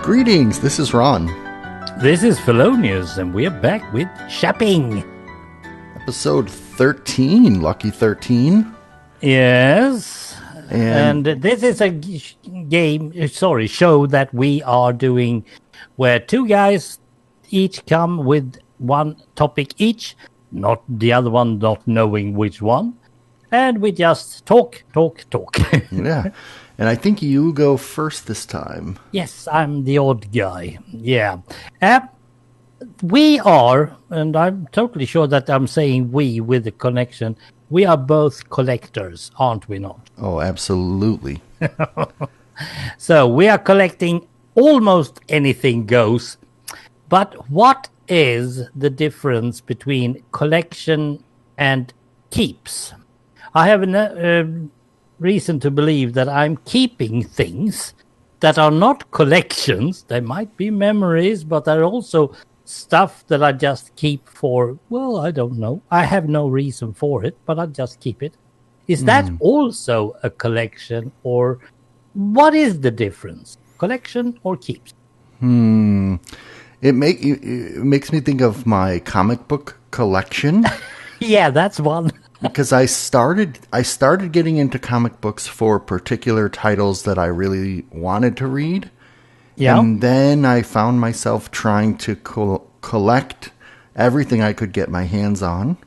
Greetings, this is Ron. This is Felonious, and we're back with Chapping. Episode 13, Lucky 13. Yes. And this is a show that we are doing where two guys each come with one topic each, not the other one not knowing which one. And we just talk. Yeah. And I think you go first this time. Yes, I'm the odd guy. Yeah. We are, and I'm totally sure that I'm saying we with the connection, we are both collectors, aren't we not? Oh, absolutely. So we are collecting almost anything goes. But what is the difference between collection and keeps? I have a reason to believe that I'm keeping things that are not collections. They might be memories, but they're also stuff that I just keep for, well, I don't know. I have no reason for it, but I just keep it. Is that also a collection, or what is the difference? Collection or keeps? It makes me think of my comic book collection. Yeah, that's one. Because I started getting into comic books for particular titles that I really wanted to read. Yeah. And then I found myself trying to collect everything I could get my hands on.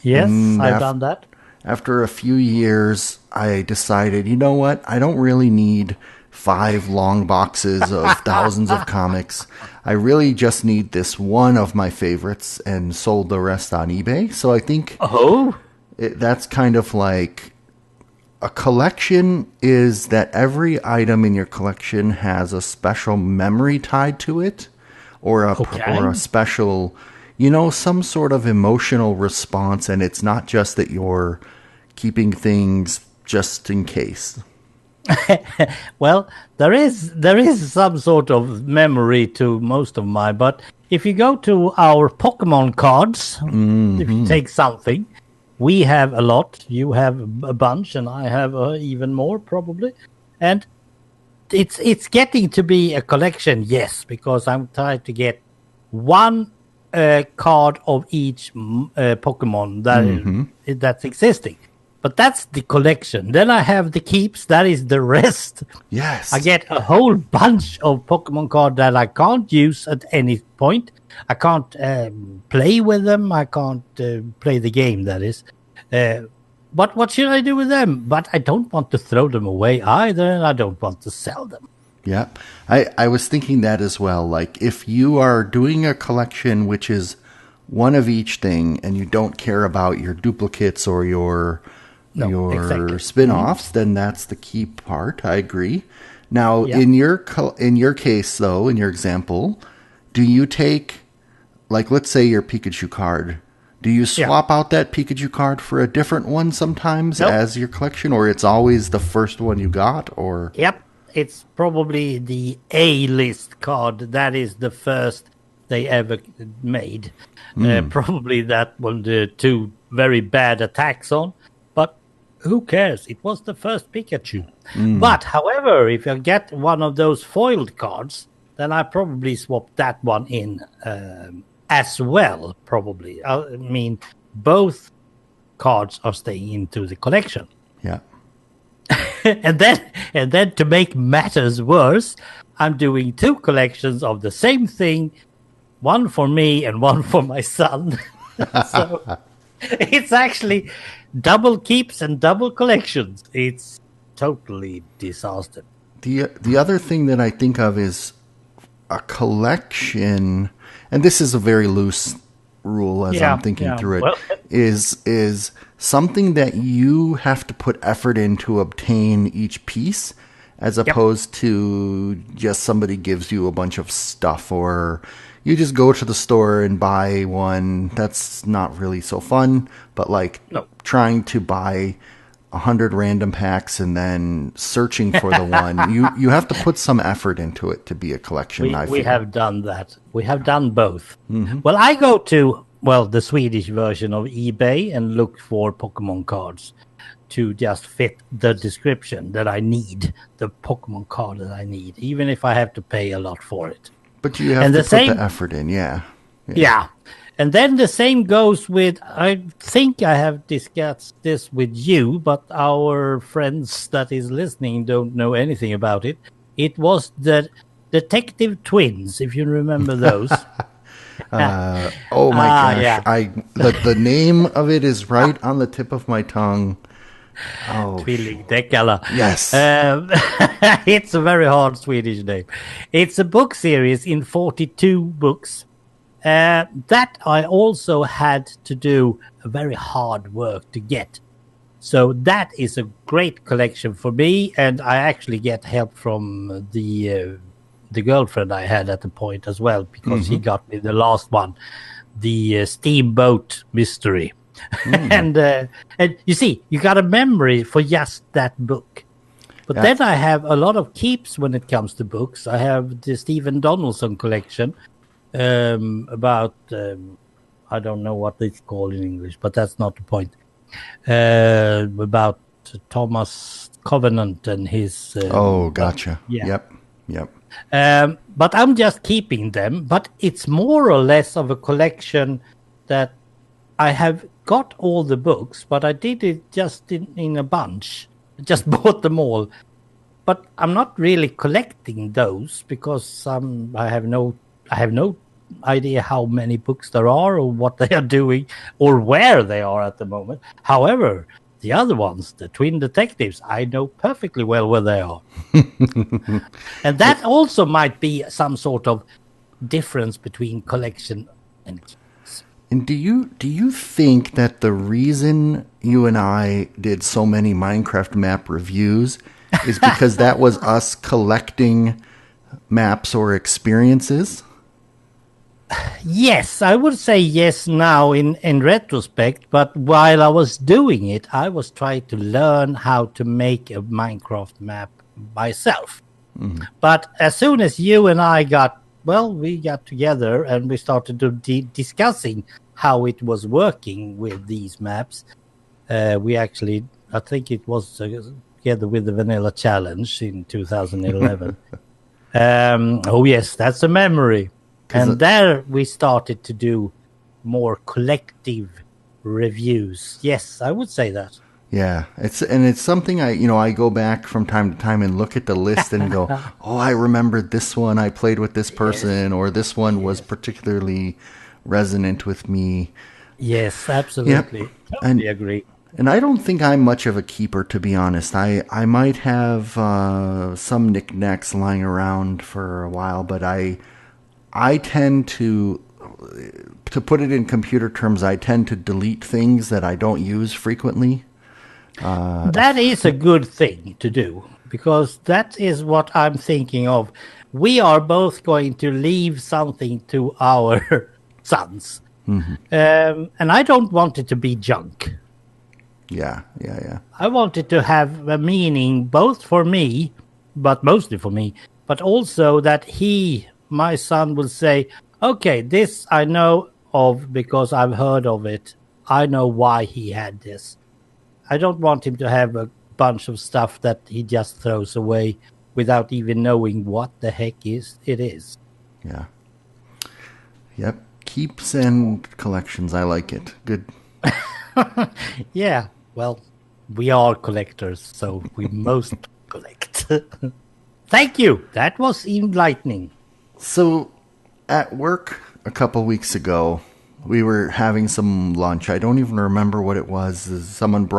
Yes, I've done that. After a few years, I decided, you know what? I don't really need 5 long boxes of thousands of comics. I really just need this one of my favorites, and sold the rest on eBay. So I think that's kind of like a collection is that every item in your collection has a special memory tied to it, or a special, some sort of emotional response. And it's not just that you're keeping things just in case. Well, there is some sort of memory to most of mine, but if you go to our Pokemon cards, if you take something, we have a lot, you have a bunch, and I have even more probably, and it's getting to be a collection, yes, because I'm trying to get one card of each Pokemon that's existing. But that's the collection. Then I have the keeps. That is the rest. Yes. I get a whole bunch of Pokemon cards that I can't use at any point. I can't play with them. I can't play the game, that is. But what should I do with them? But I don't want to throw them away either, and I don't want to sell them. Yeah. I was thinking that as well. Like, if you are doing a collection which is one of each thing, and you don't care about your duplicates or your spin-offs, then that's the key part. I agree. Now, in your case, though, in your example, do you take, like, let's say your Pikachu card, do you swap out that Pikachu card for a different one sometimes as your collection, or it's always the first one you got? Or Yep, it's probably the A-list card. That is the first they ever made. Probably that one, the 2 very bad attacks on. Who cares? It was the first Pikachu. But, however, if I get one of those foiled cards, then I probably swap that one in as well, probably. I mean, both cards are staying into the collection. Yeah. and then to make matters worse, I'm doing 2 collections of the same thing, one for me and one for my son. So it's actually double keeps and double collections. It's totally disaster. The other thing that I think of is a collection, and this is a very loose rule as I'm thinking through it, is something that you have to put effort in to obtain each piece, as opposed to just somebody gives you a bunch of stuff, or you just go to the store and buy one. That's not really so fun. But trying to buy 100 random packs and then searching for the one, you have to put some effort into it to be a collection. We have done that. We have done both. Well, I go to the Swedish version of eBay and look for Pokemon cards. to just fit the description that I need, the Pokemon card that I need, even if I have to pay a lot for it. But you have And to the put same, the effort in, yeah. yeah. And then the same goes with, I think I have discussed this with you, but our friends that is listening don't know anything about it. It was the Detective Twins, if you remember those. Oh my gosh, Yeah. the name of it is right on the tip of my tongue. Oh, Tvillingdeckare. yes. It's a very hard Swedish name. It's a book series in 42 books. That I also had to do a very hard work to get. So that is a great collection for me, and I actually get help from the girlfriend I had at the point as well, because she got me the last one, the Steamboat Mystery. And you see, you got a memory for just that book. But Yeah. then I have a lot of keeps when it comes to books. I have the Stephen Donaldson collection about I don't know what it's called in English, but that's not the point. About Thomas Covenant and his. Oh, gotcha. Yeah. Yep. But I'm just keeping them. But it's more or less of a collection that I have got all the books, but I did it just in a bunch. Just bought them all. But I'm not really collecting those because I have no idea how many books there are or what they are doing or where they are at the moment. However, the other ones, the Twin Detectives, I know perfectly well where they are. And that also might be some sort of difference between collection and keys. And do you think that the reason you and I did so many Minecraft map reviews is because that was us collecting maps or experiences? Yes, I would say yes now in retrospect, but while I was doing it, I was trying to learn how to make a Minecraft map myself. But as soon as you and I we got together and we started to discussing how it was working with these maps. We actually, I think it was together with the Vanilla Challenge in 2011. Oh yes, that's a memory. And there we started to do more collective reviews. Yes, I would say that. Yeah, it's something I go back from time to time and look at the list and go, oh, I remembered this one. I played with this person, or this one was particularly resonant with me. Yes, absolutely. Yep. Totally agree. And I don't think I'm much of a keeper, to be honest. I might have some knickknacks lying around for a while, but I tend to put it in computer terms, I tend to delete things that I don't use frequently. That is a good thing to do, because that is what I'm thinking of. We are both going to leave something to our sons. And I don't want it to be junk. Yeah. I want it to have a meaning both for me, but mostly for me, but also that my son will say, okay, this I know of because I've heard of it. I know why he had this. I don't want him to have a bunch of stuff that he just throws away without even knowing what the heck it is. Yeah. Yep. Keeps and collections. I like it. Good. Yeah. Well, we are collectors, so we most collect. Thank you. That was enlightening. So, at work a couple weeks ago, we were having some lunch. I don't even remember what it was. Someone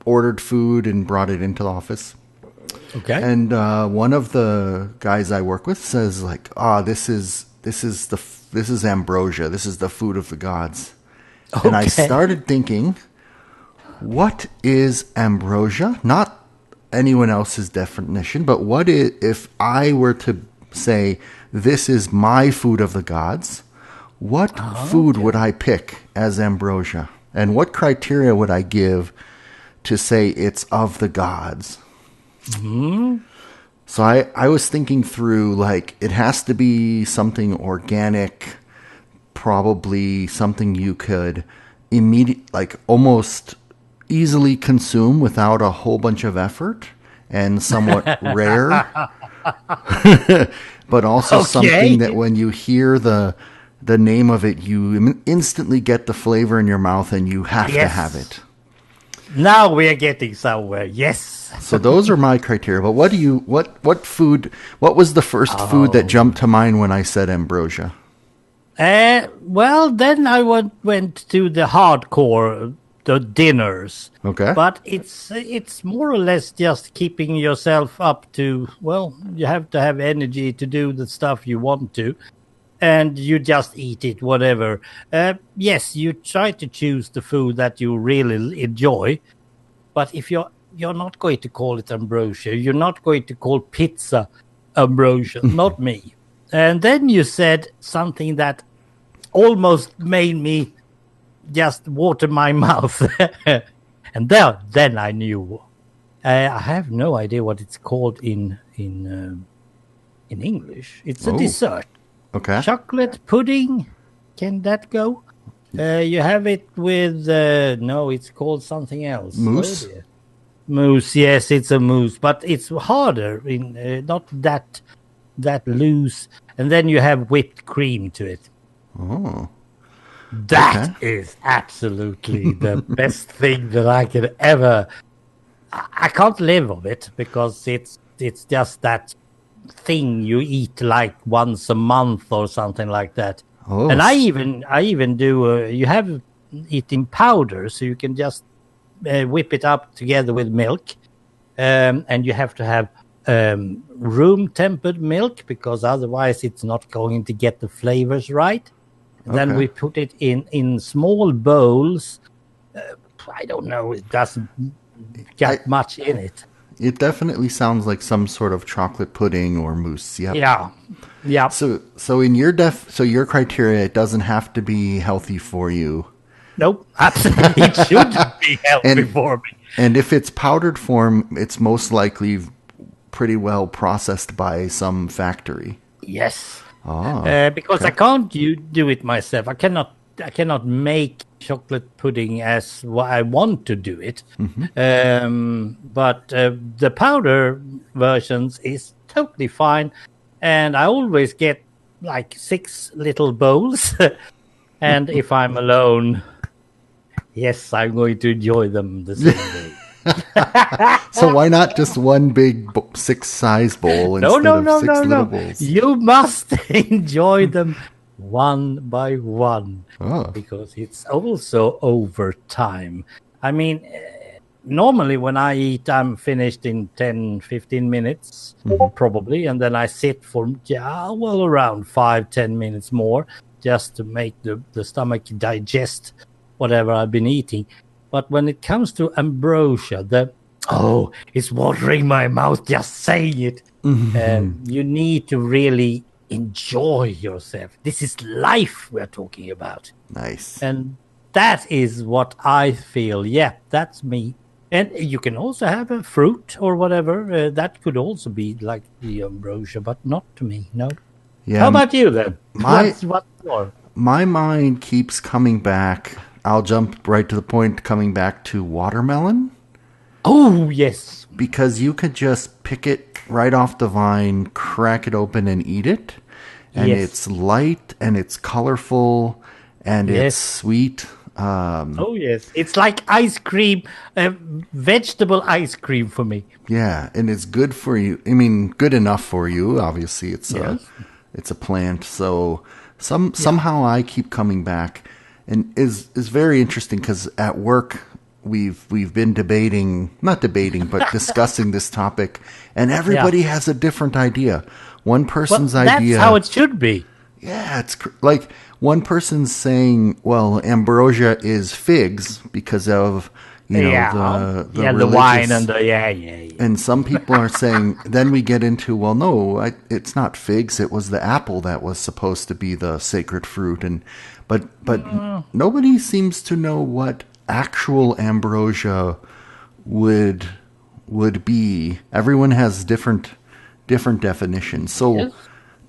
ordered food and brought it into the office. Okay. And one of the guys I work with says, like, this is Ambrosia. This is the food of the gods. Okay. And I started thinking, what is Ambrosia? Not anyone else's definition, but what if I were to say, this is my food of the gods, what food would I pick as Ambrosia? And what criteria would I give to say it's of the gods? So I was thinking through, like, it has to be something organic, probably something you could almost easily consume without a whole bunch of effort and somewhat rare, but also something that Okay. when you hear the name of it, you instantly get the flavor in your mouth and you have to have Yes. it. Now we are getting somewhere. Yes. So those are my criteria. But what food, what was the first food that Oh. jumped to mind when I said ambrosia? Well, then I went to the hardcore, the dinners. Okay. But it's more or less just keeping yourself up to, well, you have to have energy to do the stuff you want to, and you just eat it, whatever. Yes, you try to choose the food that you really enjoy, but if you're not going to call it ambrosia, you're not going to call pizza ambrosia, not me. And then you said something that almost made me just water my mouth. And then I knew. I have no idea what it's called in English. It's a Oh, dessert, okay. chocolate pudding. Can that go? You have it with no, it's called something else. Oh Mousse? dear, mousse. Yes, it's a mousse, but it's harder in not that loose. And then you have whipped cream to it. Oh, That okay. is absolutely the best thing that I could ever. I can't live of it because it's just that thing you eat like once a month or something like that. Oh, And I even do. You have it in powder, so you can just whip it up together with milk, and you have to have room tempered milk because otherwise it's not going to get the flavors right. Then okay. we put it in small bowls. I don't know. It doesn't I get much in it. It definitely sounds like some sort of chocolate pudding or mousse. Yep. Yeah, yeah. So in your so your criteria, it doesn't have to be healthy for you. Nope. Absolutely, it should be healthy And for me. and if it's powdered form, it's most likely pretty well processed by some factory. Yes, Ah, because I okay. can't do it myself. I cannot make chocolate pudding as I want to do it. But the powder versions is totally fine, and I always get like 6 little bowls. And if I'm alone, yes, I'm going to enjoy them the same way. So why not just one big six size bowl No, instead no, of no, six no, little no. bowls? You must enjoy them one by one Oh, because it's also over time. I mean, normally when I eat, I'm finished in 10, 15 minutes, probably. And then I sit for, yeah, well, around 5, 10 minutes more just to make the stomach digest whatever I've been eating. But when it comes to ambrosia, it's watering my mouth just saying it. You need to really enjoy yourself. This is life we're talking about. nice. And that is what I feel. Yeah, that's me. And you can also have a fruit or whatever. That could also be like the ambrosia, but not to me. No. Yeah, How about you then? my What's your? my mind keeps coming back. I'll jump right to the point, coming back to watermelon. Oh yes, Because you could just pick it right off the vine, crack it open, and eat it. And yes, it's light and it's colorful and it's yes. sweet. Oh yes. It's like ice cream, vegetable ice cream for me. Yeah, and it's good for you. I mean, good enough for you. Obviously, Yes. it's a plant. So Yeah. somehow I keep coming back, and is very interesting because at work we've been not debating, but discussing this topic, and Yeah. everybody has a different idea. One Well, person's that's how idea, it should be. yeah, like one person's saying, well, ambrosia is figs because of Yeah. the Yeah, the wine religious. and the yeah. And some people are saying, then we get into, well, no, it's not figs. It was the apple that was supposed to be the sacred fruit. But nobody seems to know what actual ambrosia would would be. Everyone has different definitions. So Yes.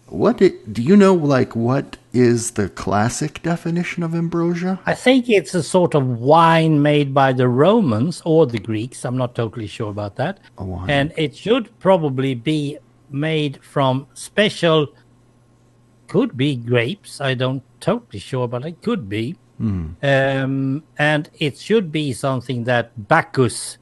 Do you know, like, what is the classic definition of ambrosia? I think it's a sort of wine made by the Romans or the Greeks. I'm not totally sure about that. A wine. And it should probably be made from special, could be grapes. I don't totally sure, but it could be. And it should be something that Bacchus,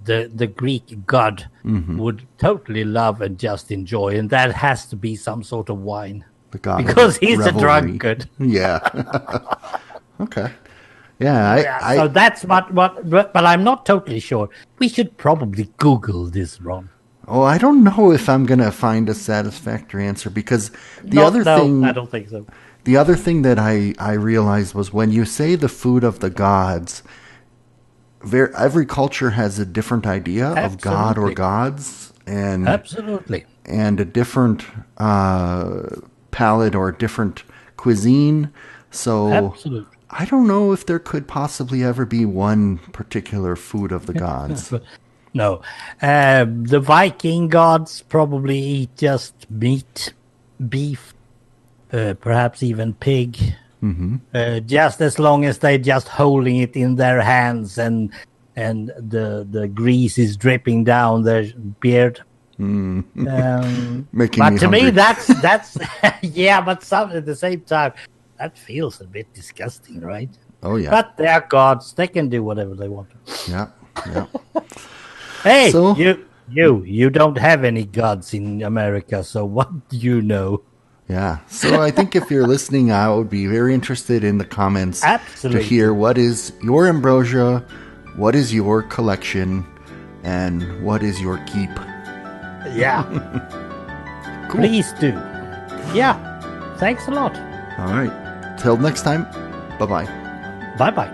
the Greek god, would totally love and just enjoy. And that has to be some sort of wine. The god Because of he's a revelry. drunkard. Yeah. Okay. Yeah, So that's but I'm not totally sure. We should probably Google this, Ron. Oh, I don't know if I'm going to find a satisfactory answer because No, I don't think so. The other thing that I realized was when you say the food of the gods, every culture has a different idea of god or gods, and Absolutely. and a different palate or a different cuisine. So Absolutely. I don't know if there could possibly ever be one particular food of the gods. No. The Viking gods probably eat just meat, beef, perhaps even pig. Just as long as they're just holding it in their hands and the grease is dripping down their beard. Making But me to hungry. me, that's yeah. But at the same time, that feels a bit disgusting, right? Oh yeah. But they are gods; they can do whatever they want. Yeah. Yeah. Hey, So- you don't have any gods in America, so what do you know? Yeah. So I think if you're listening, I would be very interested in the comments Absolutely. to hear what is your ambrosia, what is your collection, and what is your keep. Yeah, Cool. please do. Yeah, thanks a lot. All right. Till next time. Bye-bye. Bye bye.